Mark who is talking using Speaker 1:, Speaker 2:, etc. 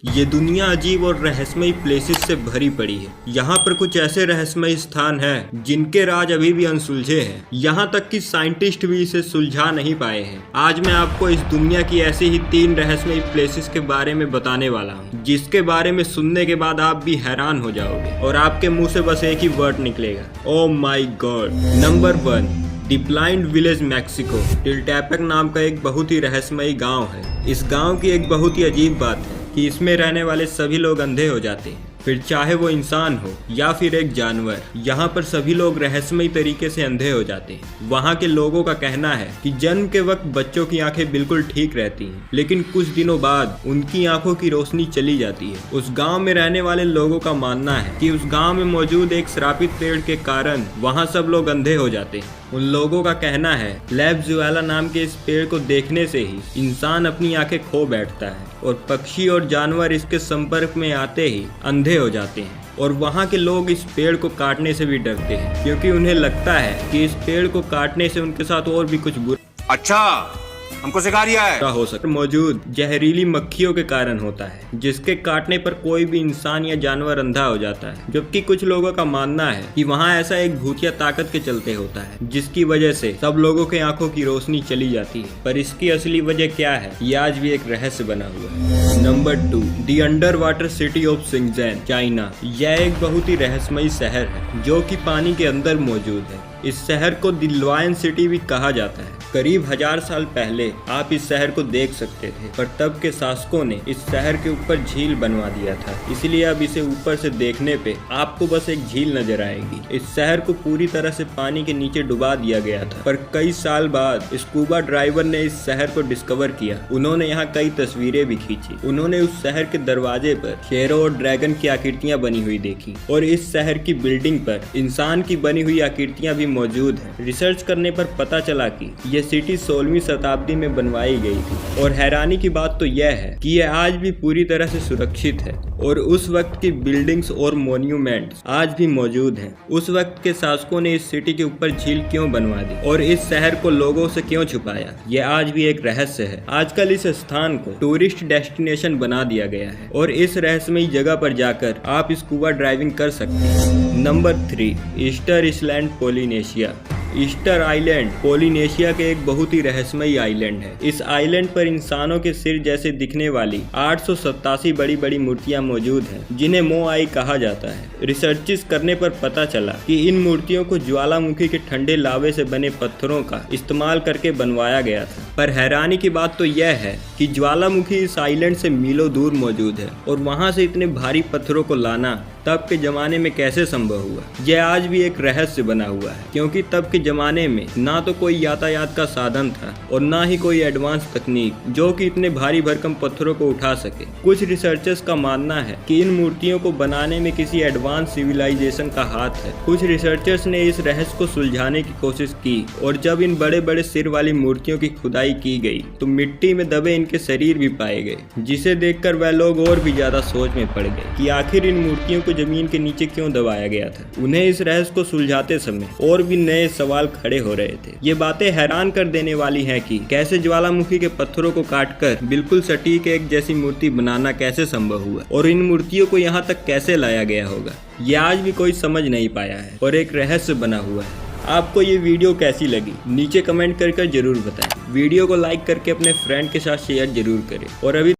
Speaker 1: ये दुनिया अजीब और रहस्यमयी प्लेसेस से भरी पड़ी है। यहाँ पर कुछ ऐसे रहस्यमयी स्थान हैं जिनके राज अभी भी अनसुलझे हैं। यहाँ तक कि साइंटिस्ट भी इसे सुलझा नहीं पाए हैं। आज मैं आपको इस दुनिया की ऐसी ही 3 रहस्यमयी प्लेसेस के बारे में बताने वाला हूँ, जिसके बारे में सुनने के बाद आप भी हैरान हो जाओगे और आपके मुंह से बस एक ही वर्ड निकलेगा, oh my God. Number 1, the blind village Mexico. Tiltepec नाम का एक बहुत ही रहस्यमयी गांव है। इस गांव की एक बहुत ही अजीब बात है कि इसमें रहने वाले सभी लोग अंधे हो जाते हैं, फिर चाहे वो इंसान हो या फिर एक जानवर। यहाँ पर सभी लोग रहस्यमयी तरीके से अंधे हो जाते हैं। वहाँ के लोगों का कहना है कि जन्म के वक्त बच्चों की आंखें बिल्कुल ठीक रहती हैं, लेकिन कुछ दिनों बाद उनकी आंखों की रोशनी चली जाती है। उस गांव में रहने वाले लोगों का मानना है कि उस गांव में मौजूद एक श्रापित पेड़ के कारण वहाँ सब लोग अंधे हो जाते हैं। उन लोगों का कहना है लैब्जुएला नाम के इस पेड़ को देखने से ही इंसान अपनी आंखें खो बैठता है और पक्षी और जानवर इसके संपर्क में आते ही अंधे हो जाते हैं। और वहाँ के लोग इस पेड़ को काटने से भी डरते हैं, क्योंकि उन्हें लगता है कि इस पेड़ को काटने से उनके साथ और भी कुछ बुरा
Speaker 2: अच्छा हमको सिखा रिया है
Speaker 1: हो सकता मौजूद जहरीली मक्खियों के कारण होता है, जिसके काटने पर कोई भी इंसान या जानवर अंधा हो जाता है। जबकि कुछ लोगों का मानना है कि वहाँ ऐसा एक भूतिया ताकत के चलते होता है, जिसकी वजह से सब लोगों के आंखों की रोशनी चली जाती है। पर इसकी असली वजह क्या है, ये आज भी एक रहस्य बना हुआ है। Number 2, the underwater city of Shicheng, China. यह एक बहुत ही रहस्यमयी शहर है जो कि पानी के अंदर मौजूद है। इस शहर को द लायन सिटी भी कहा जाता है। करीब 1000 साल पहले आप इस शहर को देख सकते थे, पर तब के शासकों ने इस शहर के ऊपर झील बनवा दिया था, इसलिए अब इसे ऊपर से देखने पे आपको बस एक झील नजर आएगी। इस शहर को पूरी तरह से पानी के नीचे डुबा दिया गया था, पर कई साल बाद स्कूबा ड्राइवर ने इस शहर को डिस्कवर किया। उन्होंने यहाँ कई तस्वीरें भी खींची। उन्होंने उस शहर के दरवाजे पर शेरों और ड्रैगन की आकृतियां बनी हुई देखी, और इस शहर की बिल्डिंग पर इंसान की बनी हुई आकृतियां भी मौजूद है। रिसर्च करने पर पता चला कि यह सिटी 16वीं शताब्दी में बनवाई गई थी, और हैरानी की बात तो यह है कि यह आज भी पूरी तरह से सुरक्षित है और उस वक्त की बिल्डिंग्स और मॉन्यूमेंट्स आज भी मौजूद हैं। उस वक्त के शासकों ने इस सिटी के ऊपर झील क्यों बनवा दी और इस शहर को लोगों से क्यों छुपाया, यह आज भी एक रहस्य है। आजकल इस स्थान को टूरिस्ट डेस्टिनेशन बना दिया गया है और इस रहस्यमयी जगह पर जाकर आप स्कूबा ड्राइविंग कर सकते हैं। Number 3, Easter island, Polynesia. Easter island Polynesia के एक बहुत ही रहस्यमयी आइलैंड है। इस आइलैंड पर इंसानों के सिर जैसे दिखने वाली 887 बड़ी बड़ी मूर्तियां मौजूद हैं, जिन्हें मोआई कहा जाता है। रिसर्चेस करने पर पता चला कि इन मूर्तियों को ज्वालामुखी के ठंडे लावे से बने पत्थरों का इस्तेमाल करके बनवाया गया था। पर हैरानी की बात तो यह है कि ज्वालामुखी इस आइलैंड से मीलों दूर मौजूद है, और वहां से इतने भारी पत्थरों को लाना तब के जमाने में कैसे संभव हुआ, यह आज भी एक रहस्य बना हुआ है। क्योंकि तब के जमाने में ना तो कोई यातायात का साधन था और ना ही कोई एडवांस तकनीक जो कि इतने भारी भरकम पत्थरों को उठा सके। कुछ रिसर्चर्स का मानना है कि इन मूर्तियों को बनाने में किसी एडवांस सिविलाइजेशन का हाथ है। कुछ रिसर्चर्स ने इस रहस्य को सुलझाने की कोशिश की, और जब इन बड़े बड़े सिर वाली मूर्तियों की खुदाई की गई तो मिट्टी में दबे इनके शरीर भी पाए गए, जिसे देखकर वह लोग और भी ज्यादा सोच में पड़ गए कि आखिर इन मूर्तियों को जमीन के नीचे क्यों दबाया गया था। उन्हें इस रहस्य को सुलझाते समय और भी नए सवाल खड़े हो रहे थे। ये बातें हैरान कर देने वाली हैं कि कैसे ज्वालामुखी के पत्थरों को काटकर बिल्कुल सटीक एक जैसी मूर्ति बनाना कैसे संभव हुआ, और इन मूर्तियों को यहाँ तक कैसे लाया गया होगा, ये आज भी कोई समझ नहीं पाया है और एक रहस्य बना हुआ है। आपको ये वीडियो कैसी लगी नीचे कमेंट कर जरूर बताएं। वीडियो को लाइक करके अपने फ्रेंड के साथ शेयर जरूर करें, और अभी